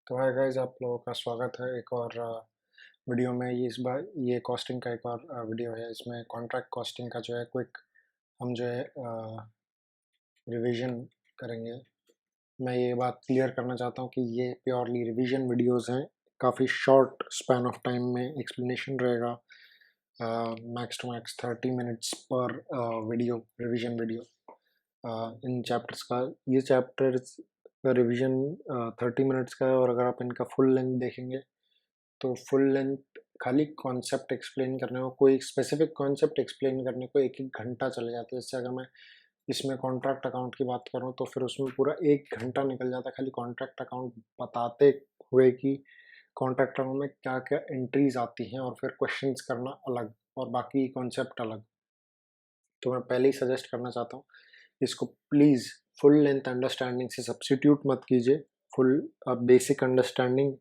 तो hi guys, आप लोगों का स्वागत है एक और वीडियो में। ये इस बार ये कॉस्टिंग का एक और वीडियो है। इसमें कॉन्ट्रैक्ट कॉस्टिंग का जो है क्विक हम जो है रिवीजन करेंगे। मैं ये बात क्लियर करना चाहता हूँ कि ये प्योरली रिवीजन वीडियोस हैं। काफ़ी शॉर्ट स्पैन ऑफ टाइम में एक्सप्लेनेशन रहेगा। मैक्स टू मैक्स 30 मिनट्स पर वीडियो, रिवीजन वीडियो। इन चैप्टर्स का ये चैप्टर्स का रिवीजन 30 मिनट्स का है, और अगर आप इनका फुल लेंथ देखेंगे तो फुल लेंथ खाली कॉन्सेप्ट एक्सप्लेन करने को, कोई स्पेसिफिक कॉन्सेप्ट एक्सप्लेन करने को 1-1 घंटा चले जाता है। जैसे अगर मैं इसमें कॉन्ट्रैक्ट अकाउंट की बात करूँ तो फिर उसमें पूरा 1 घंटा निकल जाता है खाली कॉन्ट्रैक्ट अकाउंट बताते हुए कि कॉन्ट्रैक्ट अकाउंट में क्या क्या एंट्रीज आती हैं, और फिर क्वेश्चंस करना अलग और बाकी कॉन्सेप्ट अलग। तो मैं पहले ही सजेस्ट करना चाहता हूँ, इसको प्लीज़ फुल लेंथ अंडरस्टैंडिंग से सब्स्टिट्यूट मत कीजिए। फुल बेसिक अंडरस्टैंडिंग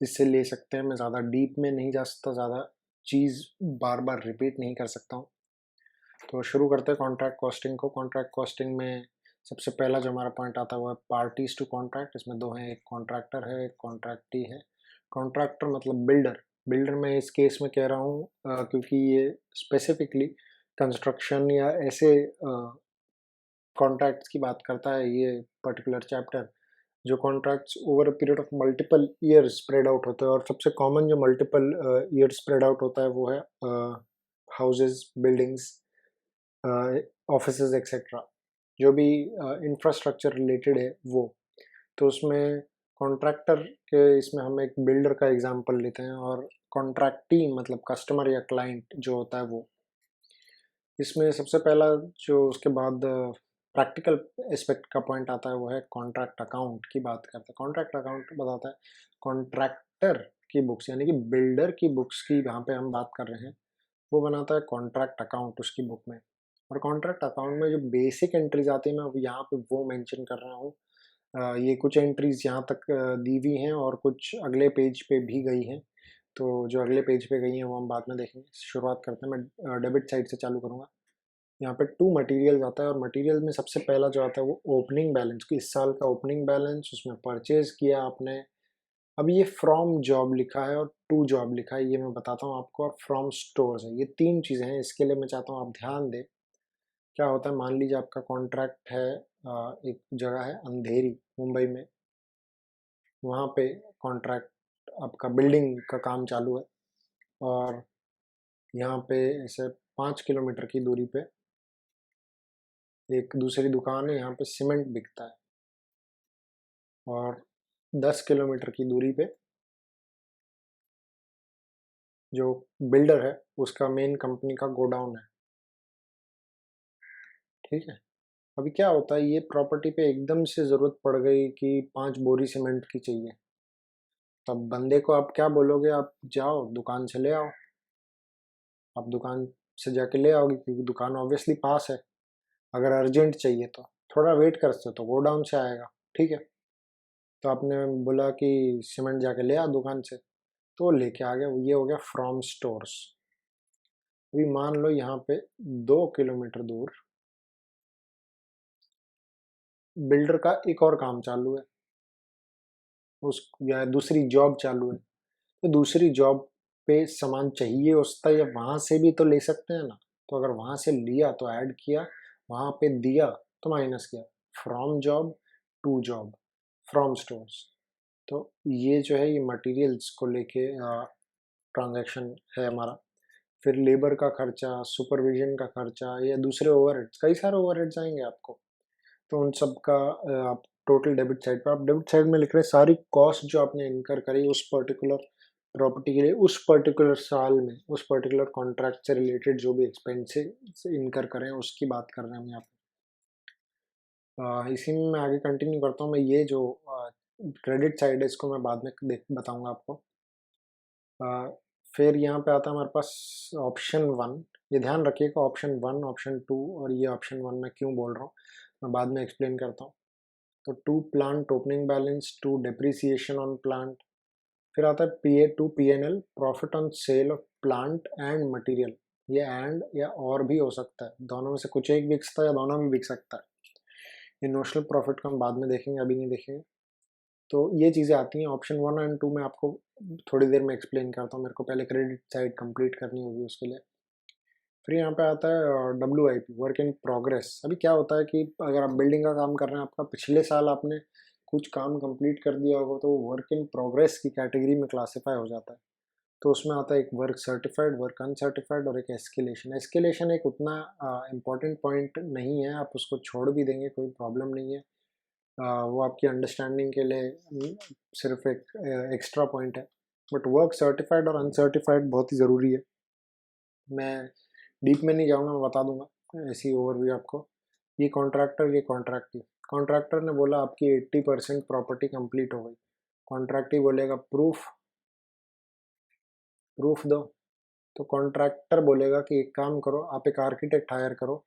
इससे ले सकते हैं। मैं ज़्यादा डीप में नहीं जा सकता, ज़्यादा चीज़ बार बार रिपीट नहीं कर सकता हूँ। तो शुरू करते हैं कॉन्ट्रैक्ट कॉस्टिंग को। कॉन्ट्रैक्ट कॉस्टिंग में सबसे पहला जो हमारा पॉइंट आता है वो है पार्टीज टू कॉन्ट्रैक्ट। इसमें दो हैं, एक कॉन्ट्रैक्टर है, एक कॉन्ट्रैक्टी है। कॉन्ट्रैक्टर मतलब बिल्डर। बिल्डर मैं इस केस में कह रहा हूँ क्योंकि ये स्पेसिफिकली कंस्ट्रक्शन या ऐसे कॉन्ट्रैक्ट्स की बात करता है ये पर्टिकुलर चैप्टर, जो contracts over a period of multiple year spread out होते हैं। और सबसे कॉमन जो मल्टीपल ईयर स्प्रेड आउट होता है वो है हाउसेस, बिल्डिंग्स, ऑफिसेज एक्सेट्रा, जो भी इंफ्रास्ट्रक्चर रिलेटेड है वो। तो उसमें कॉन्ट्रैक्टर के इसमें हम एक बिल्डर का एग्जांपल लेते हैं, और कॉन्ट्रैक्टी मतलब कस्टमर या क्लाइंट जो होता है वो। इसमें सबसे पहला जो उसके बाद प्रैक्टिकल एस्पेक्ट का पॉइंट आता है वो है कॉन्ट्रैक्ट अकाउंट की बात करते हैं। कॉन्ट्रैक्ट अकाउंट बताता है कॉन्ट्रैक्टर की बुक्स, यानी कि बिल्डर की बुक्स की जहाँ पे हम बात कर रहे हैं वो बनाता है कॉन्ट्रैक्ट अकाउंट उसकी बुक में। और कॉन्ट्रैक्ट अकाउंट में जो बेसिक एंट्रीज आती है मैं अब यहाँ पे वो मेंशन कर रहा हूँ। ये कुछ एंट्रीज यहाँ तक दी हुई हैं और कुछ अगले पेज पे भी गई हैं। तो जो अगले पेज पे गई हैं वो हम बाद में देखेंगे। शुरुआत करते हैं, मैं डेबिट साइड से चालू करूँगा। यहाँ पे टू मटेरियल्स आता है, और मटेरियल में सबसे पहला जो आता है वो ओपनिंग बैलेंस की, इस साल का ओपनिंग बैलेंस। उसमें परचेज किया आपने। अब ये फ्रॉम जॉब लिखा है और टू जॉब लिखा है, ये मैं बताता हूँ आपको। और फ्रॉम स्टोर्स है, ये तीन चीज़ें हैं। इसके लिए मैं चाहता हूँ आप ध्यान दें। क्या होता है, मान लीजिए आपका कॉन्ट्रैक्ट है एक जगह है अंधेरी मुंबई में, वहाँ पे कॉन्ट्रैक्ट आपका बिल्डिंग का काम चालू है, और यहाँ पे ऐसे 5 किलोमीटर की दूरी पे एक दूसरी दुकान है, यहाँ पे सीमेंट बिकता है। और 10 किलोमीटर की दूरी पे जो बिल्डर है उसका मेन कंपनी का गोडाउन है। ठीक है। अभी क्या होता है, ये प्रॉपर्टी पे एकदम से ज़रूरत पड़ गई कि 5 बोरी सीमेंट की चाहिए। तब बंदे को आप क्या बोलोगे, आप जाओ दुकान से ले आओ। आप दुकान से जाके ले आओगे क्योंकि दुकान ऑब्वियसली पास है। अगर अर्जेंट चाहिए तो थोड़ा वेट कर सकते हो, तो गोडाउन से आएगा। ठीक है। तो आपने बोला कि सीमेंट जाके ले आ दुकान से, तो लेके आ गया। ये हो गया फ्रॉम स्टोर्स। अभी मान लो यहाँ पे 2 किलोमीटर दूर बिल्डर का एक और काम चालू है, उस या दूसरी जॉब चालू है। तो दूसरी जॉब पे सामान चाहिए उसका, या वहां से भी तो ले सकते हैं ना। तो अगर वहां से लिया तो ऐड किया, वहां पे दिया तो माइनस किया। From job to job, from stores. तो ये जो है ये मटेरियल्स को लेके ट्रांजैक्शन है हमारा। फिर लेबर का खर्चा, सुपरविजन का खर्चा, या दूसरे ओवरहेड्स, कई सारे ओवरहेड्स आएंगे आपको। तो उन सब का आप टोटल डेबिट साइड पर, आप डेबिट साइड में लिख रहे हैं सारी कॉस्ट जो आपने इनकर करी उस पर्टिकुलर प्रॉपर्टी के लिए, उस पर्टिकुलर साल में, उस पर्टिकुलर कॉन्ट्रैक्ट से रिलेटेड जो भी एक्सपेंसेस इनकर करें उसकी बात कर रहे हैं हम यहाँ पे। इसी में मैं आगे कंटिन्यू करता हूँ। मैं ये जो क्रेडिट साइड है इसको मैं बाद में बताऊंगा आपको। फिर यहाँ पे आता है हमारे पास ऑप्शन 1। ये ध्यान रखिएगा, ऑप्शन 1, ऑप्शन 2 और ये ऑप्शन 1 मैं क्यों बोल रहा हूँ मैं बाद में एक्सप्लेन करता हूँ। तो to plant opening balance, to depreciation on plant. फिर आता है PA2 PNL, profit on sale of plant and material. ये एंड या और भी हो सकता है, दोनों में से कुछ एक बिक सकता है या दोनों में बिक सकता है। ये नोशनल प्रॉफिट को हम बाद में देखेंगे, अभी नहीं देखेंगे। तो ये चीज़ें आती हैं। ऑप्शन 1 एंड 2 में आपको थोड़ी देर में एक्सप्लेन करता हूँ, मेरे को पहले क्रेडिट साइड कंप्लीट करनी होगी उसके लिए। फिर यहाँ पे आता है WIP, वर्क इन प्रोग्रेस। अभी क्या होता है कि अगर आप बिल्डिंग का काम कर रहे हैं, आपका पिछले साल आपने कुछ काम कंप्लीट कर दिया होगा, तो वो वर्क इन प्रोग्रेस की कैटेगरी में क्लासीफाई हो जाता है। तो उसमें आता है एक वर्क सर्टिफाइड, वर्क अनसर्टिफाइड और एक एस्केलेशन। एस्केलेशन एक उतना इम्पॉर्टेंट पॉइंट नहीं है, आप उसको छोड़ भी देंगे, कोई प्रॉब्लम नहीं है। वो आपकी अंडरस्टैंडिंग के लिए सिर्फ एक एक्स्ट्रा पॉइंट है। बट वर्क सर्टिफाइड और अनसर्टिफाइड बहुत ही ज़रूरी है। मैं डीप में नहीं जाऊँगा, मैं बता दूंगा ऐसी ओवरव्यू आपको। ये कॉन्ट्रैक्टर, कॉन्ट्रैक्टर ने बोला आपकी 80% प्रॉपर्टी कंप्लीट हो गई। कॉन्ट्रैक्ट ही बोलेगा प्रूफ दो। तो कॉन्ट्रैक्टर बोलेगा कि एक काम करो, आप एक आर्किटेक्ट हायर करो,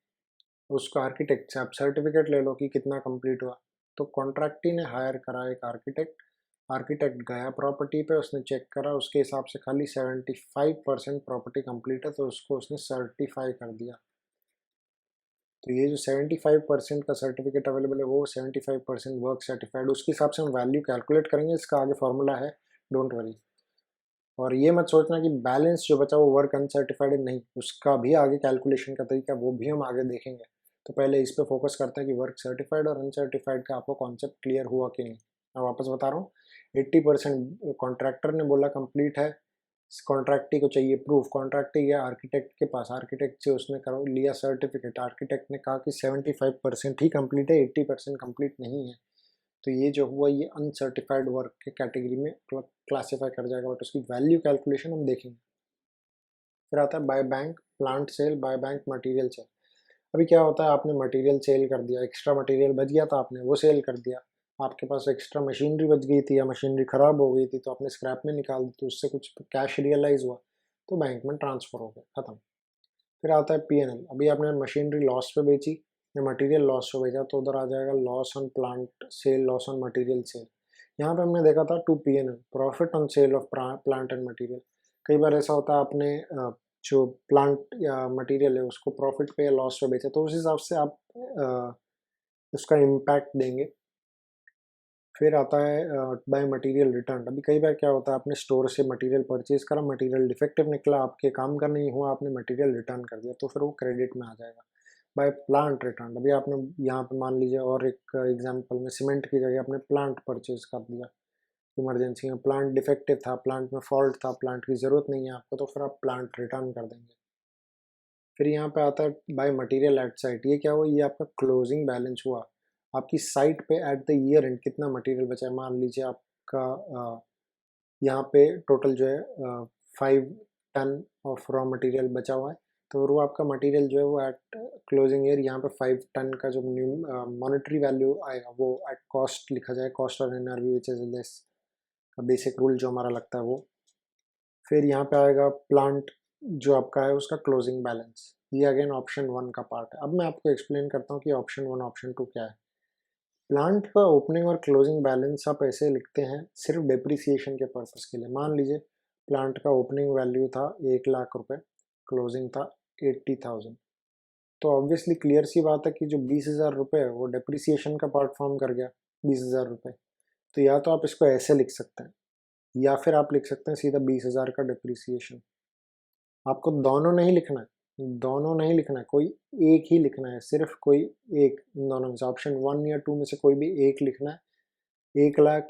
उसको आर्किटेक्ट से आप सर्टिफिकेट ले लो कि कितना कंप्लीट हुआ। तो कॉन्ट्रैक्टी ने हायर करा एक आर्किटेक्ट, आर्किटेक्ट गया प्रॉपर्टी पे, उसने चेक करा, उसके हिसाब से खाली 75% प्रॉपर्टी कंप्लीट है, तो उसको उसने सर्टिफाई कर दिया। तो ये जो 75% का सर्टिफिकेट अवेलेबल है, वो 75% वर्क सर्टिफाइड, उसके हिसाब से हम वैल्यू कैलकुलेट करेंगे। इसका आगे फॉर्मूला है, डोंट वरी। और ये मत सोचना कि बैलेंस जो बचा वो वर्क अनसर्टिफाइड है, नहीं, उसका भी आगे कैलकुलेशन का तरीका वो भी हम आगे देखेंगे। तो पहले इस पे फोकस करते हैं कि वर्क सर्टिफाइड और अनसर्टिफाइड का आपको कॉन्सेप्ट क्लियर हुआ कि नहीं। मैं वापस बता रहा हूँ, 80% कॉन्ट्रैक्टर ने बोला कंप्लीट है, कॉन्ट्रैक्टी को चाहिए प्रूफ, कॉन्ट्रैक्टी गया आर्किटेक्ट के पास, आर्किटेक्ट से उसने करो लिया सर्टिफिकेट, आर्किटेक्ट ने कहा कि 75% ही कंप्लीट है, 80% कंप्लीट नहीं है। तो ये जो हुआ ये अनसर्टिफाइड वर्क के कैटेगरी में क्लासीफाई कर जाएगा, बट उसकी वैल्यू कैलकुलेशन हम देखेंगे। फिर आता है by bank plant sale, by bank material sale. अभी क्या होता है, आपने मटेरियल सेल कर दिया, एक्स्ट्रा मटेरियल बच गया था, आपने वो सेल कर दिया। आपके पास एक्स्ट्रा मशीनरी बच गई थी या मशीनरी खराब हो गई थी, तो आपने स्क्रैप में निकाल दी, तो उससे कुछ कैश रियलाइज हुआ, तो बैंक में ट्रांसफर हो गया, खत्म। फिर आता है P&L। अभी आपने मशीनरी लॉस पे बेची या मटेरियल लॉस पे बेचा, तो उधर आ जाएगा loss on plant sale, loss on material sale. यहाँ पे हमने देखा था 2 P&L, profit on sale of plant and material. कई बार ऐसा होता है आपने जो प्लांट या मटेरियल है उसको प्रॉफिट पे या लॉस पे बेचा, तो उस हिसाब से आप उसका इम्पैक्ट देंगे। फिर आता है बाय मटेरियल रिटर्न। अभी कई बार क्या होता है, आपने स्टोर से मटेरियल परचेज करा, मटेरियल डिफेक्टिव निकला, आपके काम का नहीं हुआ, आपने मटेरियल रिटर्न कर दिया, तो फिर वो क्रेडिट में आ जाएगा। बाय प्लांट रिटर्न, अभी आपने यहाँ पे मान लीजिए और एक एग्जांपल में सीमेंट की जगह आपने प्लांट परचेज कर दिया, इमरजेंसी में प्लांट डिफेक्टिव था, प्लांट में फॉल्ट था, प्लांट की ज़रूरत नहीं है आपको, तो फिर आप प्लांट रिटर्न कर देंगे। फिर यहाँ पे आता है बाय मटेरियल एट साइट। ये क्या हुआ, ये आपका क्लोजिंग बैलेंस हुआ, आपकी साइट पे एट द ईयर एंड कितना मटेरियल बचा है। मान लीजिए आपका यहाँ पे टोटल जो है 5 टन ऑफ रॉ मटेरियल बचा हुआ है, तो वो आपका मटेरियल जो है वो एट क्लोजिंग ईयर यहाँ पे 5 टन का जो मॉनेटरी वैल्यू आएगा वो एट कॉस्ट लिखा जाए, कॉस्ट और NRV विच इज लेस का बेसिक रूल जो हमारा लगता है वो। फिर यहाँ पे आएगा प्लांट जो आपका है उसका क्लोजिंग बैलेंस, ये अगेन ऑप्शन 1 का पार्ट है। अब मैं आपको एक्सप्लेन करता हूँ कि ऑप्शन 1 ऑप्शन 2 क्या है। प्लांट का ओपनिंग और क्लोजिंग बैलेंस आप ऐसे लिखते हैं सिर्फ डिप्रिसिएशन के पर्पस के लिए। मान लीजिए प्लांट का ओपनिंग वैल्यू था 1 लाख रुपए, क्लोजिंग था 80,000, तो ऑब्वियसली क्लियर सी बात है कि जो 20,000 रुपये है वो डिप्रिसिएशन का पार्ट फॉर्म कर गया, 20,000 रुपये। तो या तो आप इसको ऐसे लिख सकते हैं या फिर आप लिख सकते हैं सीधा 20,000 का डिप्रिसिएशन। आपको दोनों नहीं लिखना है, दोनों नहीं लिखना है, कोई एक ही लिखना है, सिर्फ कोई एक, इन दोनों में से ऑप्शन 1 या 2 में से कोई भी एक लिखना है। 1 लाख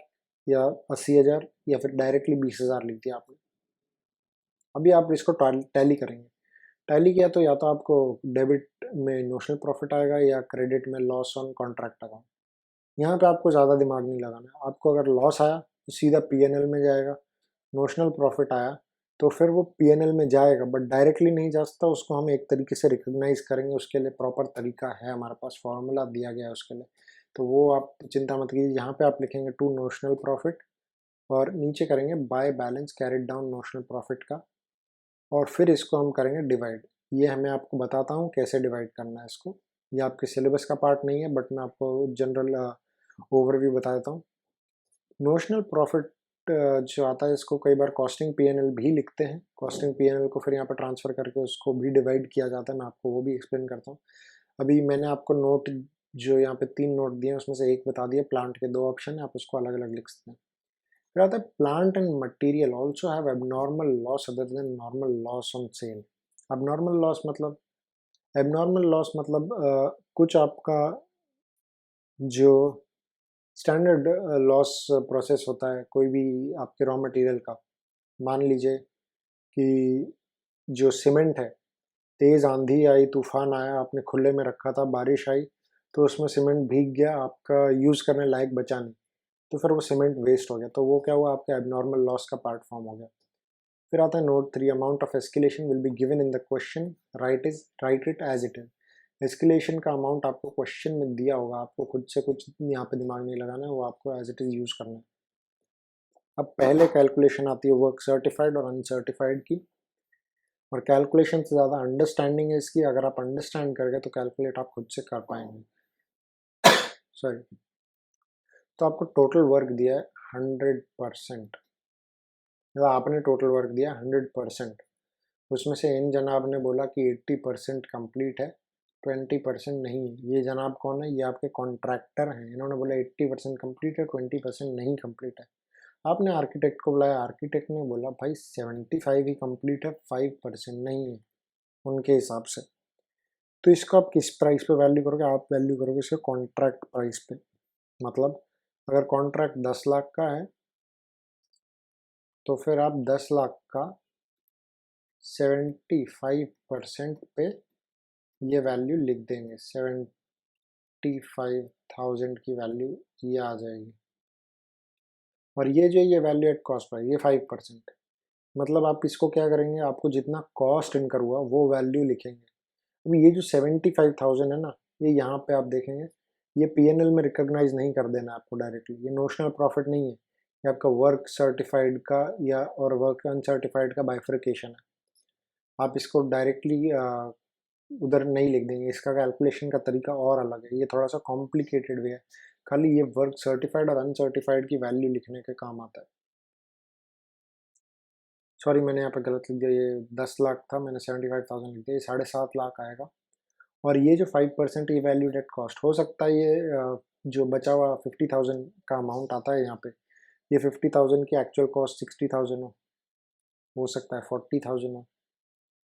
या 80,000 या फिर डायरेक्टली 20,000 लिख दिया आपने। अभी आप इसको टैली करेंगे। टैली किया तो या तो आपको डेबिट में नोशनल प्रॉफिट आएगा या क्रेडिट में लॉस ऑन कॉन्ट्रैक्ट अकाउंट। यहाँ पे आपको ज़्यादा दिमाग नहीं लगाना है। आपको अगर लॉस आया तो सीधा P&L में जाएगा, नोशनल प्रॉफिट आया तो फिर वो P&L में जाएगा, बट डायरेक्टली नहीं जा सकता, उसको हम एक तरीके से रिकग्नाइज करेंगे, उसके लिए प्रॉपर तरीका है, हमारे पास फॉर्मूला दिया गया है उसके लिए। तो वो आप चिंता मत कीजिए, यहाँ पे आप लिखेंगे टू नोशनल प्रॉफिट और नीचे करेंगे by balance carried down notional profit का, और फिर इसको हम करेंगे डिवाइड। ये मैं आपको बताता हूँ कैसे डिवाइड करना है इसको। ये आपके सिलेबस का पार्ट नहीं है, बट मैं आपको जनरल ओवरव्यू बता देता हूँ। नोशनल प्रॉफिट जो आता है इसको कई बार कॉस्टिंग P&L भी लिखते हैं, कॉस्टिंग P&L को फिर यहाँ पर ट्रांसफ़र करके उसको भी डिवाइड किया जाता है, मैं आपको वो भी एक्सप्लेन करता हूँ। अभी मैंने आपको नोट जो यहाँ पे 3 नोट दिए हैं उसमें से एक बता दिया, प्लांट के 2 ऑप्शन है, आप उसको अलग अलग लिख सकते हैं। फिर आता है plant and material also have abnormal loss other than normal loss on sale. Abnormal loss मतलब कुछ आपका जो स्टैंडर्ड लॉस प्रोसेस होता है कोई भी आपके रॉ मटेरियल का, मान लीजिए कि जो सीमेंट है, तेज आंधी आई, तूफान आया, आपने खुले में रखा था, बारिश आई तो उसमें सीमेंट भीग गया, आपका यूज़ करने लायक बचा नहीं, तो फिर वो सीमेंट वेस्ट हो गया, तो वो क्या हुआ, आपका एबनॉर्मल लॉस का पार्ट फॉर्म हो गया। फिर आता है note 3, amount of escalation will be given in the question, write it as it is. Escalation का अमाउंट आपको क्वेश्चन में दिया होगा, आपको खुद से कुछ यहाँ पे दिमाग नहीं लगाना है, वो आपको एज इट इज यूज करना है। अब पहले कैलकुलेशन आती है वर्क सर्टिफाइड और अनसर्टिफाइड की, और कैलकुलेशन से ज़्यादा अंडरस्टैंडिंग है इसकी। अगर आप अंडरस्टैंड कर गए तो कैलकुलेट आप खुद से कर पाएंगे। सॉरी, तो आपको टोटल वर्क दिया है 100%, मतलब आपने टोटल वर्क दिया 100%, उसमें से इन जनाब ने बोला कि 80% कंप्लीट है, 20% नहीं है। ये जनाब कौन है, ये आपके कॉन्ट्रैक्टर हैं, इन्होंने बोला 80% कंप्लीट है, 20% नहीं कंप्लीट है। आपने आर्किटेक्ट को बुलाया, आर्किटेक्ट ने बोला भाई 75 ही कंप्लीट है, 5% नहीं है उनके हिसाब से। तो इसको आप किस प्राइस पे वैल्यू करोगे, आप वैल्यू करोगे इसके कॉन्ट्रैक्ट प्राइस पे। मतलब अगर कॉन्ट्रैक्ट 10 लाख का है तो फिर आप 10 लाख का 75% पे ये वैल्यू लिख देंगे, 75,000 की वैल्यू ये आ जाएगी। और ये जो ये वैल्यू एट कॉस्ट प्राइस, ये 5%, मतलब आप इसको क्या करेंगे, आपको जितना कॉस्ट इनकर हुआ वो वैल्यू लिखेंगे। अब ये जो 75,000 है ना, ये यहाँ पे आप देखेंगे, ये पीएनएल में रिकॉग्नाइज नहीं कर देना आपको डायरेक्टली, ये नोशनल प्रॉफिट नहीं है, ये आपका वर्क सर्टिफाइड का या और वर्क अनसर्टिफाइड का बाइफर्केशन है। आप इसको डायरेक्टली उधर नहीं लिख देंगे, इसका कैलकुलेशन का तरीका और अलग है, ये थोड़ा सा कॉम्प्लिकेटेड वे है, खाली ये वर्क सर्टिफाइड और अनसर्टिफाइड की वैल्यू लिखने के काम आता है। सॉरी, मैंने यहाँ पे गलत लिख दिया, ये 10 लाख था, मैंने 75,000 लिख दिया, ये 7.5 लाख आएगा। और ये जो 5% ये वैल्यूड एट कॉस्ट, हो सकता है ये जो बचा हुआ 50,000 का अमाउंट आता है यहाँ पे, ये 50,000 की एक्चुअल कॉस्ट 60,000 हो सकता है 40,000 हो,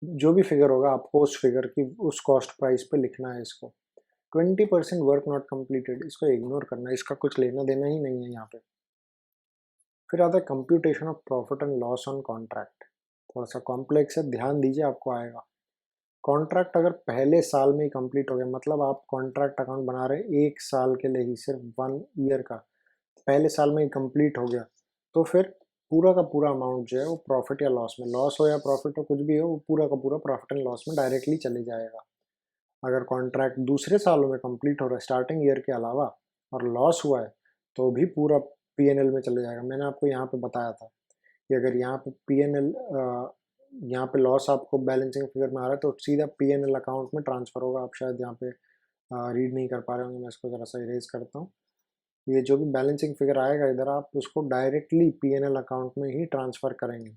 जो भी फिगर होगा आपको उस फिगर की उस कॉस्ट प्राइस पे लिखना है इसको। 20% वर्क नॉट कंप्लीटेड, इसको इग्नोर करना है, इसका कुछ लेना देना ही नहीं है यहाँ पे। फिर आता है computation of profit and loss on contract, थोड़ा सा कॉम्प्लेक्स है, ध्यान दीजिए आपको आएगा। कॉन्ट्रैक्ट अगर पहले साल में ही कंप्लीट हो गया, मतलब आप कॉन्ट्रैक्ट अकाउंट बना रहे हैं 1 साल के लिए ही, सिर्फ 1 ईयर का, पहले साल में ही कंप्लीट हो गया, तो फिर पूरा का पूरा अमाउंट जो है वो प्रॉफिट या लॉस में, लॉस हो या प्रॉफिट हो कुछ भी हो, वो पूरा का पूरा प्रॉफिट एंड लॉस में डायरेक्टली चले जाएगा। अगर कॉन्ट्रैक्ट दूसरे सालों में कंप्लीट हो रहा है स्टार्टिंग ईयर के अलावा और लॉस हुआ है तो भी पूरा पीएनएल में चले जाएगा। मैंने आपको यहाँ पे बताया था कि अगर यहाँ पे पीएनएल यहाँ पे लॉस आपको बैलेंसिंग फिगर में आ रहा है तो सीधा पीएनएल अकाउंट में ट्रांसफर होगा। आप शायद यहाँ पे रीड नहीं कर पा रहे होंगे, मैं इसको ज़रा सा इरेज करता हूँ। ये जो भी बैलेंसिंग फिगर आएगा इधर, आप उसको डायरेक्टली पीएनएल अकाउंट में ही ट्रांसफ़र करेंगे।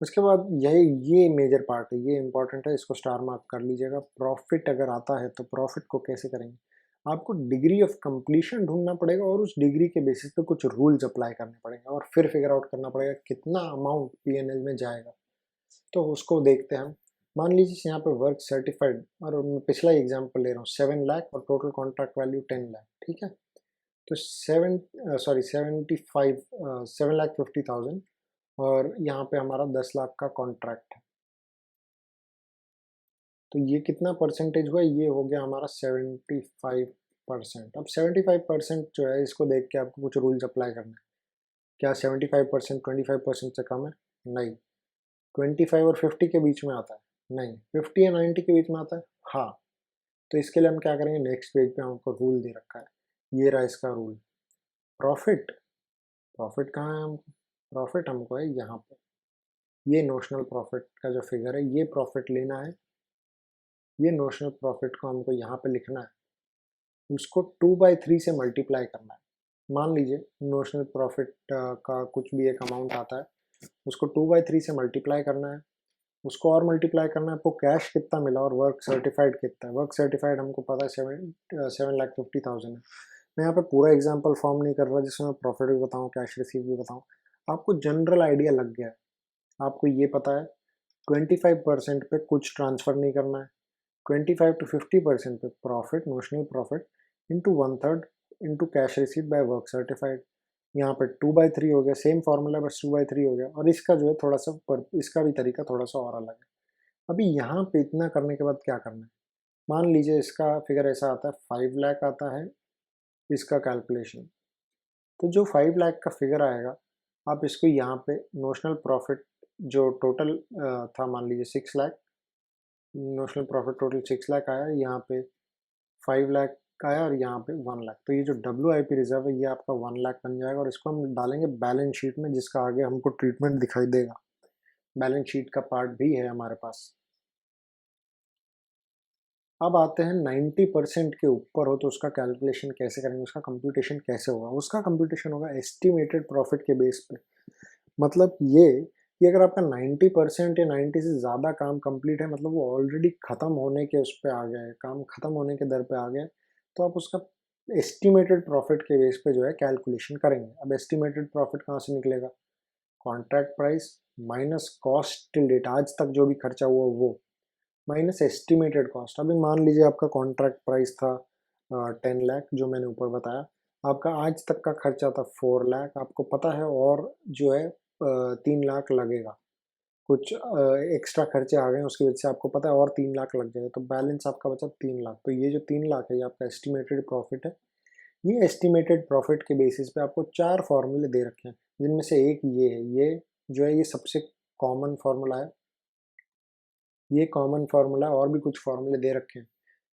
उसके बाद ये मेजर पार्ट है, ये इंपॉर्टेंट है, इसको स्टार मार्क कर लीजिएगा। प्रॉफिट अगर आता है तो प्रॉफिट को कैसे करेंगे, आपको डिग्री ऑफ कंप्लीशन ढूंढना पड़ेगा और उस डिग्री के बेसिस पे कुछ रूल्स अप्लाई करने पड़ेंगे और फिर फिगर आउट करना पड़ेगा कितना अमाउंट पीएनएल में जाएगा। तो उसको देखते हैं हम। मान लीजिए यहाँ पे वर्क सर्टिफाइड, और मैं पिछला एग्जाम्पल ले रहा हूँ, 7 लाख और टोटल कॉन्ट्रैक्ट वैल्यू 10 लाख, ठीक है। तो 7,50,000 और यहाँ पे हमारा 10 लाख का कॉन्ट्रैक्ट है, तो ये कितना परसेंटेज हुआ, ये हो गया हमारा 75%। अब 75% जो है इसको देख के आपको कुछ रूल्स अप्लाई करना है। क्या 75% 25% से कम है? नहीं। 25 और 50 के बीच में आता है? नहीं। 50 या 90 के बीच में आता है? हाँ। तो इसके लिए हम क्या करेंगे, नेक्स्ट पेज पे हमको रूल दे रखा है, ये रहा इसका रूल। प्रॉफिट, प्रॉफिट कहाँ है, हम प्रॉफिट हमको है यहाँ पे, ये नोशनल प्रॉफिट का जो फिगर है ये प्रॉफिट लेना है, ये नोशनल प्रॉफिट को हमको यहाँ पे लिखना है, उसको 2/3 से मल्टीप्लाई करना है। मान लीजिए नोशनल प्रॉफिट का कुछ भी एक अमाउंट आता है, उसको 2/3 से मल्टीप्लाई करना है, उसको और मल्टीप्लाई करना है, आपको कैश कितना मिला और वर्क सर्टिफाइड कितना है। वर्क सर्टिफाइड हमको पता है 7,50,000 है। मैं यहाँ पे पूरा एग्जाम्पल फॉर्म नहीं कर रहा जिसमें मैं प्रॉफिट भी बताऊँ, कैश रिसीव भी बताऊँ। आपको जनरल आइडिया लग गया है, आपको ये पता है 25% पे कुछ ट्रांसफ़र नहीं करना है, 25 to 50% पे profit, notional profit into 1/3 into cash receive by work certified. यहाँ पे 2/3 हो गया, सेम फॉर्मूला बस 2/3 हो गया। और इसका जो है थोड़ा सा इसका भी तरीका थोड़ा सा और अलग है। अभी यहाँ पे इतना करने के बाद क्या करना है, मान लीजिए इसका फिगर ऐसा आता है 5 लाख आता है इसका कैलकुलेशन। तो जो 5 लाख का फिगर आएगा, आप इसको यहाँ पे नोशनल प्रॉफिट जो टोटल था, मान लीजिए 6 lakh, notional profit total 6 lakh आया, यहाँ पे 5 लाख आया और यहाँ पे 1 लाख। तो ये जो WIP रिजर्व है ये आपका 1 लाख बन जाएगा और इसको हम डालेंगे बैलेंस शीट में, जिसका आगे हमको ट्रीटमेंट दिखाई देगा। बैलेंस शीट का पार्ट भी है हमारे पास। अब आते हैं 90% के ऊपर हो तो उसका कैलकुलेशन कैसे करेंगे, उसका कंप्यूटेशन कैसे होगा। उसका कंप्यूटेशन होगा एस्टिमेटेड प्रॉफिट के बेस पे। मतलब ये कि अगर आपका 90% या 90 से ज़्यादा काम कंप्लीट है, मतलब वो ऑलरेडी ख़त्म होने के उस पे आ गया है, काम ख़त्म होने के दर पे आ गया है, तो आप उसका एस्टिमेटेड प्रॉफिट के बेस पे जो है कैलकुलेशन करेंगे। अब एस्टिमेटेड प्रॉफिट कहाँ से निकलेगा, contract price minus cost till date, आज तक जो भी खर्चा हुआ वो, माइनस एस्टिमेटेड कॉस्ट। अभी मान लीजिए आपका कॉन्ट्रैक्ट प्राइस था 10 लाख जो मैंने ऊपर बताया, आपका आज तक का खर्चा था 4 लाख, आपको पता है और जो है 3 लाख लगेगा, कुछ एक्स्ट्रा खर्चे आ गए उसकी वजह से आपको पता है और 3 लाख लग जाएगा, तो बैलेंस आपका बचा 3 लाख। तो ये जो 3 लाख है ये आपका एस्टिमेटेड प्रॉफिट है। ये एस्टिमेटेड प्रॉफिट के बेसिस पे आपको 4 फॉर्मूले दे रखे हैं, जिनमें से एक ये है, ये जो है ये सबसे कॉमन फार्मूला है, ये कॉमन फार्मूला है, और भी कुछ फार्मूले दे रखे हैं।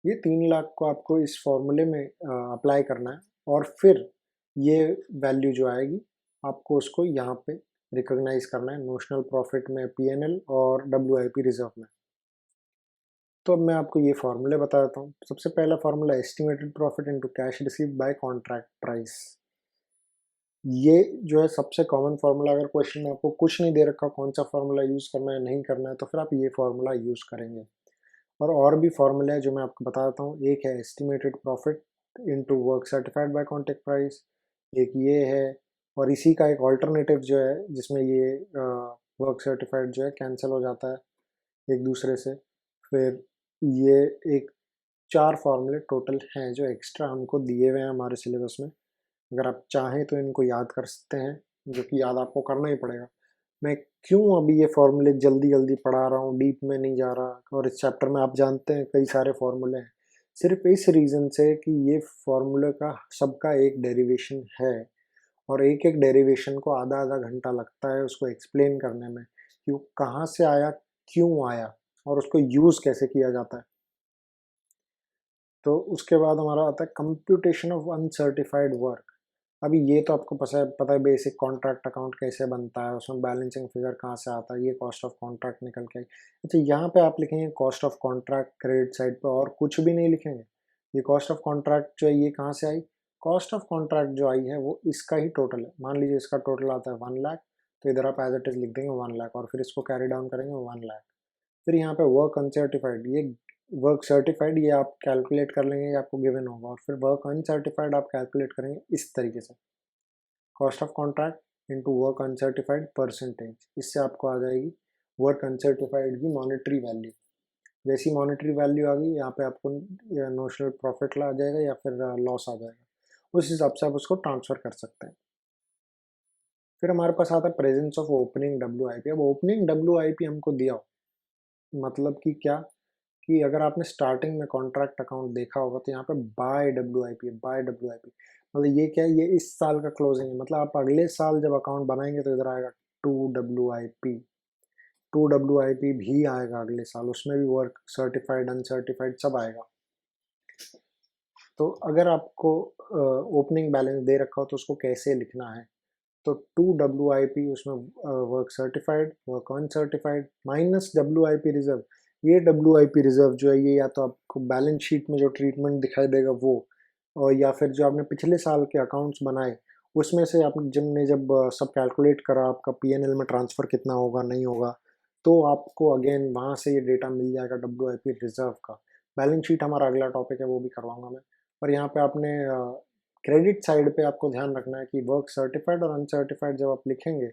ये 3 लाख को आपको इस फॉर्मूले में अप्लाई करना है और फिर ये वैल्यू जो आएगी आपको उसको यहाँ पे रिकॉग्नाइज करना है, नोशनल प्रॉफिट में PNL और WIP रिजर्व में। तो अब मैं आपको ये फार्मूले बता देता हूँ। सबसे पहला formula estimated profit into cash received by contract price. ये जो है सबसे कॉमन फार्मूला, अगर क्वेश्चन में आपको कुछ नहीं दे रखा कौन सा फार्मूला यूज़ करना है नहीं करना है, तो फिर आप ये फार्मूला यूज़ करेंगे। और भी फार्मूले हैं जो मैं आपको बता देता हूँ। एक है estimated profit into work certified by contract price, एक ये है, और इसी का एक ऑल्टरनेटिव जो है जिसमें ये वर्क सर्टिफाइड जो है कैंसिल हो जाता है एक दूसरे से। फिर ये एक 4 फार्मूले टोटल हैं जो एक्स्ट्रा हमको दिए हुए हैं हमारे सिलेबस में। अगर आप चाहें तो इनको याद कर सकते हैं, जो कि याद आपको करना ही पड़ेगा। मैं क्यों अभी ये फॉर्मूले जल्दी जल्दी पढ़ा रहा हूँ, डीप में नहीं जा रहा, और इस चैप्टर में आप जानते हैं कई सारे फॉर्मूले हैं, सिर्फ इस रीज़न से कि ये फॉर्मूले का सबका एक डेरिवेशन है और एक एक डेरिवेशन को आधा आधा घंटा लगता है उसको एक्सप्लेन करने में कि वो कहाँ से आया, क्यों आया और उसको यूज़ कैसे किया जाता है। तो उसके बाद हमारा आता है कंप्यूटेशन ऑफ अनसर्टिफाइड वर्क। अभी ये तो आपको पता है बेसिक कॉन्ट्रैक्ट अकाउंट कैसे बनता है, उसमें बैलेंसिंग फिगर कहाँ से आता है, ये कॉस्ट ऑफ कॉन्ट्रैक्ट निकल के आई। अच्छा, यहाँ पे आप लिखेंगे cost of contract credit side पे और कुछ भी नहीं लिखेंगे। ये कॉस्ट ऑफ कॉन्ट्रैक्ट जो है ये कहाँ से आई, कॉस्ट ऑफ कॉन्ट्रैक्ट जो आई है वो इसका ही टोटल है। मान लीजिए इसका टोटल आता है 1 लाख, तो इधर आप एज इट इज लिख देंगे 1 लाख और फिर इसको कैरी डाउन करेंगे 1 लाख। फिर यहाँ पे वर्क अनसर्टिफाइड, ये वर्क सर्टिफाइड ये आप कैलकुलेट कर लेंगे, ये आपको गिवन होगा, और फिर वर्क अनसर्टिफाइड आप कैलकुलेट करेंगे इस तरीके से, cost of contract into work uncertified percentage. इससे आपको आ जाएगी वर्क अनसर्टिफाइड की मॉनेटरी वैल्यू। जैसी मॉनेटरी वैल्यू आ गई यहाँ पे आपको नोशनल प्रॉफिट आ जाएगा या फिर लॉस आ जाएगा, उस हिसाब से आप उसको ट्रांसफ़र कर सकते हैं। फिर हमारे पास आता है प्रेजेंस ऑफ ओपनिंग WIP। अब ओपनिंग WIP हमको दिया हो, मतलब कि क्या, कि अगर आपने स्टार्टिंग में कॉन्ट्रैक्ट अकाउंट देखा होगा तो यहाँ पे बाय WIP है, बाय WIP मतलब ये क्या है, ये इस साल का क्लोजिंग है, मतलब आप अगले साल जब अकाउंट बनाएंगे तो इधर आएगा 2 WIP, 2 WIP भी आएगा अगले साल, उसमें भी वर्क सर्टिफाइड अनसर्टिफाइड सब आएगा। तो अगर आपको ओपनिंग बैलेंस दे रखा हो तो उसको कैसे लिखना है, तो 2 WIP उसमें work certified, work uncertified minus WIP reserve. ये WIP रिजर्व जो है ये या तो आपको बैलेंस शीट में जो ट्रीटमेंट दिखाई देगा वो, और या फिर जो आपने पिछले साल के अकाउंट्स बनाए उसमें से आप जिनने जब सब कैलकुलेट करा आपका PNL में ट्रांसफ़र कितना होगा नहीं होगा, तो आपको अगेन वहाँ से ये डेटा मिल जाएगा WIP रिजर्व का। बैलेंस शीट हमारा अगला टॉपिक है, वो भी करवाऊंगा मैं। और यहाँ पे आपने क्रेडिट साइड पे आपको ध्यान रखना है कि वर्क सर्टिफाइड और अनसर्टिफाइड जब आप लिखेंगे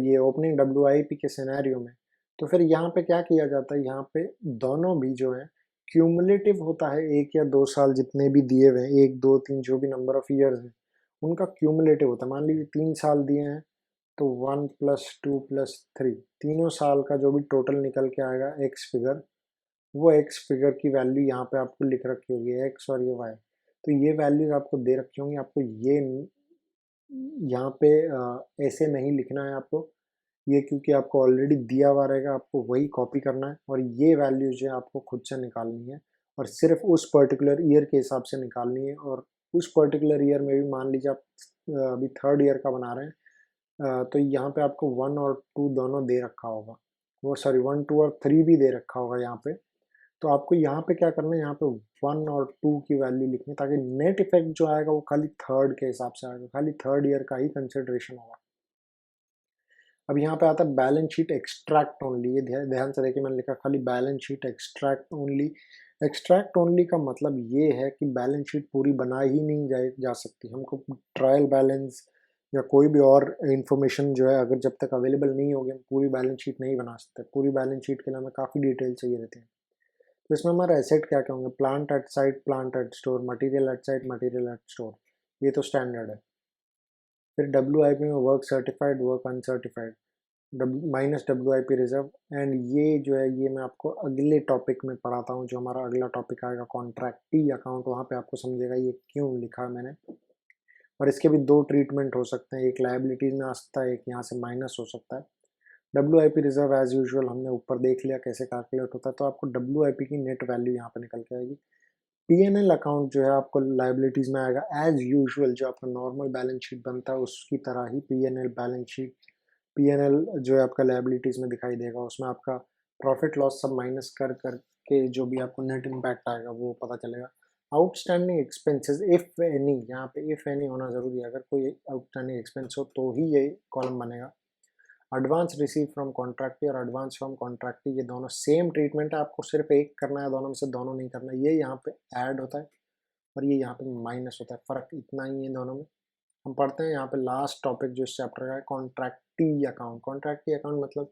ये ओपनिंग WIP के सिनेरियो में, तो फिर यहाँ पे क्या किया जाता है, यहाँ पे दोनों भी जो है क्यूमुलेटिव होता है, 1 या 2 साल जितने भी दिए हुए हैं, 1 2 3 जो भी नंबर ऑफ ईयर्स है उनका क्यूमुलेटिव होता है। मान लीजिए 3 साल दिए हैं तो 1 + 2 + 3 तीनों साल का जो भी टोटल निकल के आएगा एक्स फिगर, वो एक्स फिगर की वैल्यू यहाँ पे आपको लिख रखी होगी, एक्स और ये वाई। तो ये वैल्यूज आपको दे रखी होंगी, आपको ये यहाँ पे ऐसे नहीं लिखना है आपको, ये क्योंकि आपको ऑलरेडी दिया हुआ रहेगा, आपको वही कॉपी करना है और ये वैल्यूज जो है आपको खुद से निकालनी है और सिर्फ उस पर्टिकुलर ईयर के हिसाब से निकालनी है। और उस पर्टिकुलर ईयर में भी मान लीजिए आप अभी 3rd ईयर का बना रहे हैं, तो यहाँ पे आपको 1 और 2 दोनों दे रखा होगा, वो सॉरी 1 2 और 3 भी दे रखा होगा यहाँ पे। तो आपको यहाँ पे क्या करना है, यहाँ पे 1 और 2 की वैल्यू लिखनी है ताकि नेट इफेक्ट जो आएगा वो खाली 3rd के हिसाब से आएगा, खाली 3rd ईयर का ही कंसिडरेशन होगा। अब यहाँ पे आता है बैलेंस शीट एक्सट्रैक्ट ओनली। ये ध्यान से देखिए, मैंने लिखा खाली balance sheet extract only. Extract only का मतलब ये है कि बैलेंस शीट पूरी बना ही नहीं जा सकती, हमको ट्रायल बैलेंस या कोई भी और इंफॉर्मेशन जो है अगर जब तक अवेलेबल नहीं होगी हम पूरी बैलेंस शीट नहीं बना सकते। पूरी बैलेंस शीट के लिए हमें काफ़ी डिटेल चाहिए रहती है। तो इसमें हमारा एसेट क्या क्या होंगे, plant at site, plant at store, material at site, material at store, ये तो स्टैंडर्ड है। फिर WIP में work certified, work uncertified, -WIP reserve. And ये जो है ये मैं आपको अगले टॉपिक में पढ़ाता हूँ, जो हमारा अगला टॉपिक आएगा कॉन्ट्रैक्टी अकाउंट, वहाँ पे आपको समझेगा ये क्यों लिखा है मैंने। और इसके भी 2 ट्रीटमेंट हो सकते हैं, एक लाइबिलिटीज में आ सकता है, एक यहाँ से माइनस हो सकता है। WIP रिजर्व एज यूजुअल हमने ऊपर देख लिया कैसे कैलकुलेट होता है, तो आपको WIP की नेट वैल्यू यहाँ पे निकल के आएगी। P&L अकाउंट जो है आपको लाइबिलिटीज में आएगा एज यूजुअल, जो आपका नॉर्मल बैलेंस शीट बनता है उसकी तरह ही P&L बैलेंस शीट, P&L जो है आपका लाइबिलिटीज में दिखाई देगा, उसमें आपका प्रॉफिट लॉस सब माइनस कर करके जो भी आपको नेट इम्पैक्ट आएगा वो पता चलेगा। आउटस्टैंडिंग एक्सपेंसेस इफ एनी, यहाँ पे इफ एनी होना जरूरी है, अगर कोई आउटस्टैंडिंग एक्सपेंस हो तो ही ये कॉलम बनेगा। एडवांस रिसीव फ्रॉम कॉन्ट्रैक्टी और एडवांस फ्रॉम कॉन्ट्रैक्टी, ये दोनों सेम ट्रीटमेंट है, आपको सिर्फ एक करना है, दोनों में से दोनों नहीं करना है। ये यहाँ पे ऐड होता है और ये यहाँ पे माइनस होता है, फर्क इतना ही है दोनों में। हम पढ़ते हैं यहाँ पे लास्ट टॉपिक जो इस चैप्टर का है, कॉन्ट्रैक्टी अकाउंट। कॉन्ट्रैक्टी अकाउंट मतलब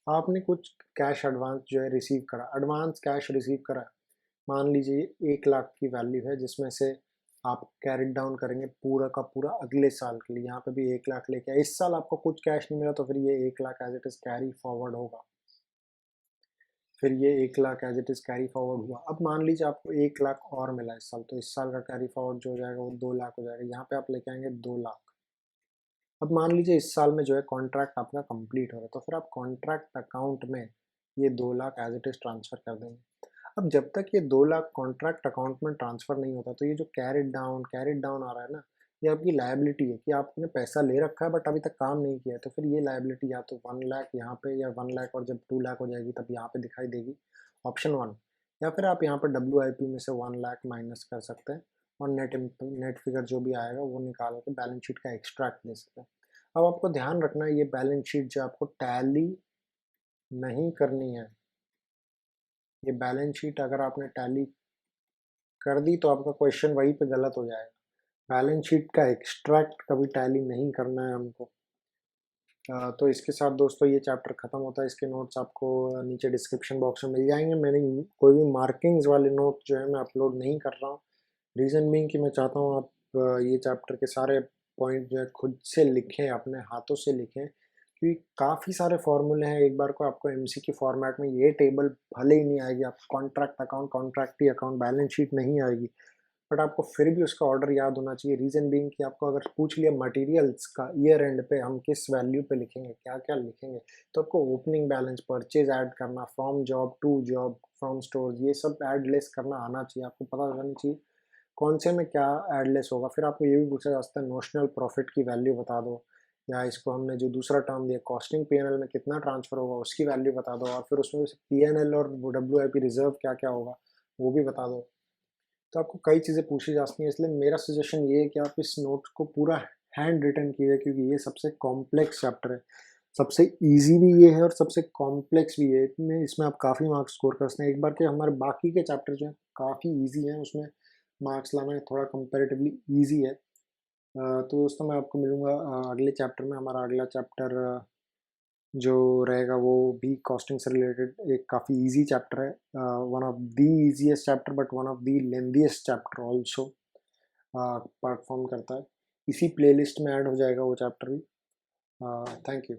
आपने कुछ कैश एडवांस जो है रिसीव करा, एडवांस कैश रिसीव करा, मान लीजिए 1 लाख की वैल्यू है, जिसमें से आप कैरी डाउन करेंगे पूरा का पूरा अगले साल के लिए, यहाँ पे भी 1 लाख लेके आए, इस साल आपको कुछ कैश नहीं मिला तो फिर ये 1 lakh as it is carry forward होगा, फिर ये 1 lakh as it is carry forward हुआ। अब मान लीजिए आपको 1 लाख और मिला इस साल, तो इस साल का कैरी फॉरवर्ड जो हो जाएगा वो 2 लाख हो जाएगा, यहाँ पे आप लेके आएंगे 2 लाख। अब मान लीजिए इस साल में जो है कॉन्ट्रैक्ट आपका कंप्लीट हो रहा है, तो फिर आप कॉन्ट्रैक्ट अकाउंट में ये 2 lakh as it is transfer कर देंगे। अब जब तक ये 2 लाख कॉन्ट्रैक्ट अकाउंट में ट्रांसफर नहीं होता, तो ये जो कैरिड डाउन आ रहा है ना, ये आपकी लायबिलिटी है कि आपने पैसा ले रखा है बट अभी तक काम नहीं किया है, तो फिर ये लायबिलिटी या तो 1 लाख यहाँ पे, या 1 लाख और जब 2 लाख हो जाएगी तब यहाँ पे दिखाई देगी, ऑप्शन 1। या फिर आप यहाँ पर WIP में से 1 लाख माइनस कर सकते हैं और नेट फिगर जो भी आएगा वो निकाल के बैलेंस शीट का एक्सट्रैक्ट दे सकते हैं। अब आपको ध्यान रखना है, ये बैलेंस शीट जो आपको टैली नहीं करनी है, ये बैलेंस शीट अगर आपने टैली कर दी तो आपका क्वेश्चन वहीं पे गलत हो जाएगा। बैलेंस शीट का एक्सट्रैक्ट कभी टैली नहीं करना है हमको। तो इसके साथ दोस्तों ये चैप्टर खत्म होता है, इसके नोट्स आपको नीचे डिस्क्रिप्शन बॉक्स में मिल जाएंगे। मैंने कोई भी मार्किंग्स वाले नोट जो है मैं अपलोड नहीं कर रहा हूँ, रीज़न बीइंग कि मैं चाहता हूँ आप ये चैप्टर के सारे पॉइंट जो है खुद से लिखें, अपने हाथों से लिखें, क्योंकि काफ़ी सारे फॉर्मूले हैं, एक बार को आपको MCQ फॉर्मेट में ये टेबल भले ही नहीं आएगी, आप contract account, contractee account, balance sheet नहीं आएगी, बट आपको फिर भी उसका ऑर्डर याद होना चाहिए। रीज़न बीइंग कि आपको अगर पूछ लिया मटेरियल्स का ईयर एंड पे हम किस वैल्यू पे लिखेंगे, क्या क्या लिखेंगे, तो आपको ओपनिंग बैलेंस, परचेज ऐड करना, from job to job, from store, ये सब ऐड लेस करना आना चाहिए, आपको पता होना चाहिए कौन से में क्या ऐड लेस होगा। फिर आपको ये भी पूछा जा सकता है नोशनल प्रॉफिट की वैल्यू बता दो, या इसको हमने जो दूसरा टर्म दिया कॉस्टिंग P&L में कितना ट्रांसफर होगा उसकी वैल्यू बता दो, और फिर उसमें P&L और WIP रिजर्व क्या क्या होगा वो भी बता दो। तो आपको कई चीज़ें पूछी जा सकती हैं, इसलिए मेरा सजेशन ये है कि आप इस नोट को पूरा हैंड रिटन कीजिए, क्योंकि ये सबसे कॉम्प्लेक्स चैप्टर है। सबसे इजी भी ये है और सबसे कॉम्प्लेक्स भी है। इसमें आप काफ़ी मार्क्स स्कोर कर सकते हैं। एक बार के हमारे बाकी के चैप्टर जो हैं काफ़ी इजी हैं, उसमें मार्क्स लाना थोड़ा कंपैरेटिवली इजी है। तो दोस्तों मैं आपको मिलूँगा अगले चैप्टर में। हमारा अगला चैप्टर जो रहेगा वो भी कॉस्टिंग से रिलेटेड एक काफ़ी इजी चैप्टर है, one of the easiest chapter but one of the lengthiest chapter also perform करता है। इसी प्लेलिस्ट में ऐड हो जाएगा वो चैप्टर भी। Thank you.